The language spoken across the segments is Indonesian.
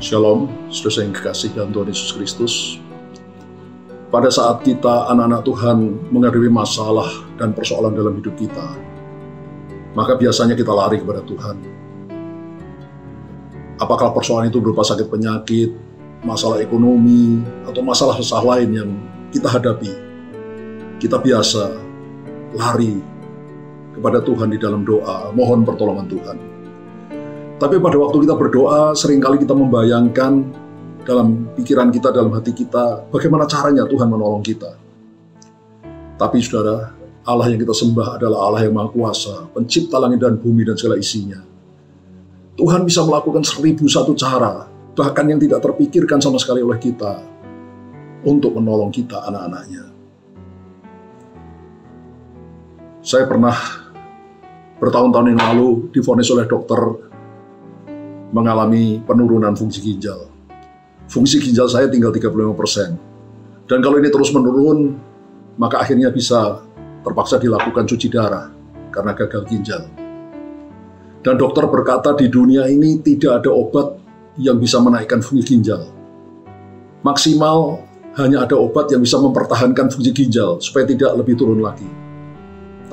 Shalom, saudara yang kekasih dalam Tuhan Yesus Kristus. Pada saat kita anak-anak Tuhan menghadapi masalah dan persoalan dalam hidup kita, maka biasanya kita lari kepada Tuhan. Apakah persoalan itu berupa sakit penyakit, masalah ekonomi, atau masalah susah lain yang kita hadapi, kita biasa lari kepada Tuhan di dalam doa, mohon pertolongan Tuhan. Tapi pada waktu kita berdoa, seringkali kita membayangkan dalam pikiran kita, dalam hati kita, bagaimana caranya Tuhan menolong kita. Tapi saudara, Allah yang kita sembah adalah Allah yang Maha Kuasa, pencipta langit dan bumi dan segala isinya. Tuhan bisa melakukan 1001 cara, bahkan yang tidak terpikirkan sama sekali oleh kita, untuk menolong kita, anak-anaknya. Saya pernah bertahun-tahun yang lalu divonis oleh dokter mengalami penurunan fungsi ginjal. Fungsi ginjal saya tinggal 35%. Dan kalau ini terus menurun, maka akhirnya bisa terpaksa dilakukan cuci darah karena gagal ginjal. Dan dokter berkata di dunia ini tidak ada obat yang bisa menaikkan fungsi ginjal. Maksimal hanya ada obat yang bisa mempertahankan fungsi ginjal supaya tidak lebih turun lagi.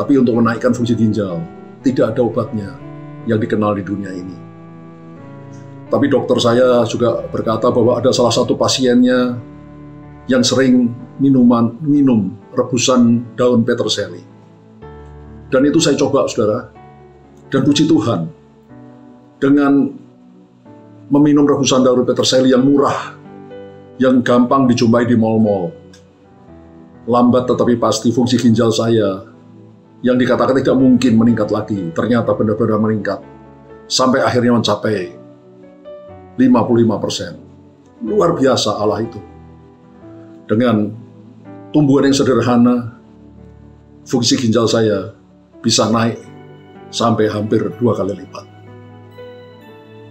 Tapi untuk menaikkan fungsi ginjal, tidak ada obatnya yang dikenal di dunia ini. Tapi dokter saya juga berkata bahwa ada salah satu pasiennya yang sering minum rebusan daun peterseli. Dan itu saya coba, saudara. Dan puji Tuhan, dengan meminum rebusan daun peterseli yang murah, yang gampang dijumpai di mal-mal, lambat tetapi pasti fungsi ginjal saya yang dikatakan tidak mungkin meningkat lagi, ternyata benar-benar meningkat. Sampai akhirnya mencapai 55%. Luar biasa Allah itu. Dengan tumbuhan yang sederhana, fungsi ginjal saya bisa naik sampai hampir 2 kali lipat.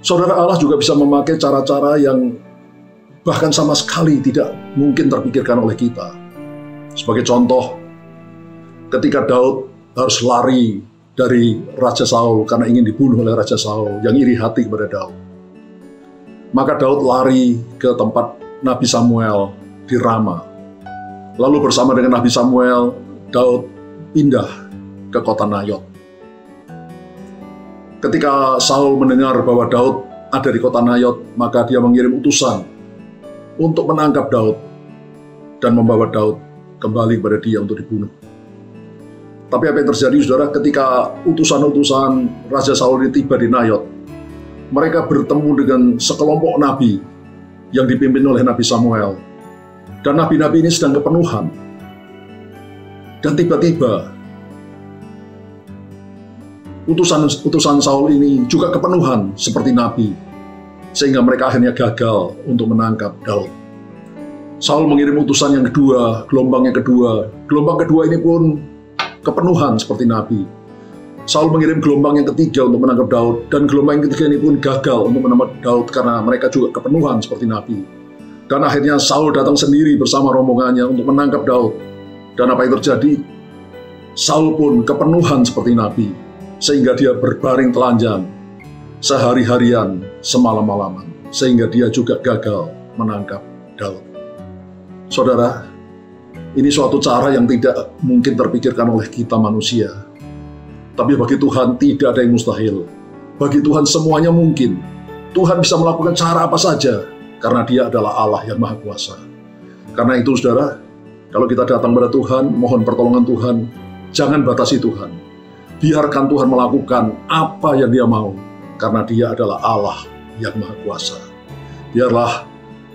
Saudara, Allah juga bisa memakai cara-cara yang bahkan sama sekali tidak mungkin terpikirkan oleh kita. Sebagai contoh, ketika Daud harus lari dari Raja Saul karena ingin dibunuh oleh Raja Saul yang iri hati kepada Daud. Maka Daud lari ke tempat Nabi Samuel di Rama. Lalu bersama dengan Nabi Samuel, Daud pindah ke kota Nayot. Ketika Saul mendengar bahwa Daud ada di kota Nayot, maka dia mengirim utusan untuk menangkap Daud dan membawa Daud kembali kepada dia untuk dibunuh. Tapi apa yang terjadi, saudara, ketika utusan-utusan Raja Saul ini tiba di Nayot, mereka bertemu dengan sekelompok nabi yang dipimpin oleh Nabi Samuel. Dan nabi-nabi ini sedang kepenuhan. Dan tiba-tiba utusan Saul ini juga kepenuhan seperti nabi. Sehingga mereka akhirnya gagal untuk menangkap Daud. Saul mengirim utusan yang kedua, gelombang yang kedua. Gelombang kedua ini pun kepenuhan seperti nabi. Saul mengirim gelombang yang ketiga untuk menangkap Daud, dan gelombang yang ketiga ini pun gagal untuk menangkap Daud karena mereka juga kepenuhan seperti nabi. Dan akhirnya Saul datang sendiri bersama rombongannya untuk menangkap Daud. Dan apa yang terjadi? Saul pun kepenuhan seperti nabi, sehingga dia berbaring telanjang sehari-harian, semalam-malaman, sehingga dia juga gagal menangkap Daud. Saudara, ini suatu cara yang tidak mungkin terpikirkan oleh kita manusia. Tapi bagi Tuhan tidak ada yang mustahil. Bagi Tuhan semuanya mungkin. Tuhan bisa melakukan cara apa saja, karena Dia adalah Allah yang Maha Kuasa. Karena itu, saudara, kalau kita datang kepada Tuhan, mohon pertolongan Tuhan, jangan batasi Tuhan. Biarkan Tuhan melakukan apa yang Dia mau, karena Dia adalah Allah yang Maha Kuasa. Biarlah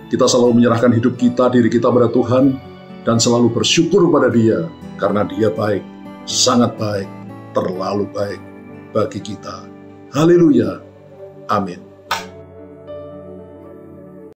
kita selalu menyerahkan hidup kita, diri kita pada Tuhan, dan selalu bersyukur pada Dia, karena Dia baik, sangat baik, terlalu baik bagi kita. Haleluya. Amin.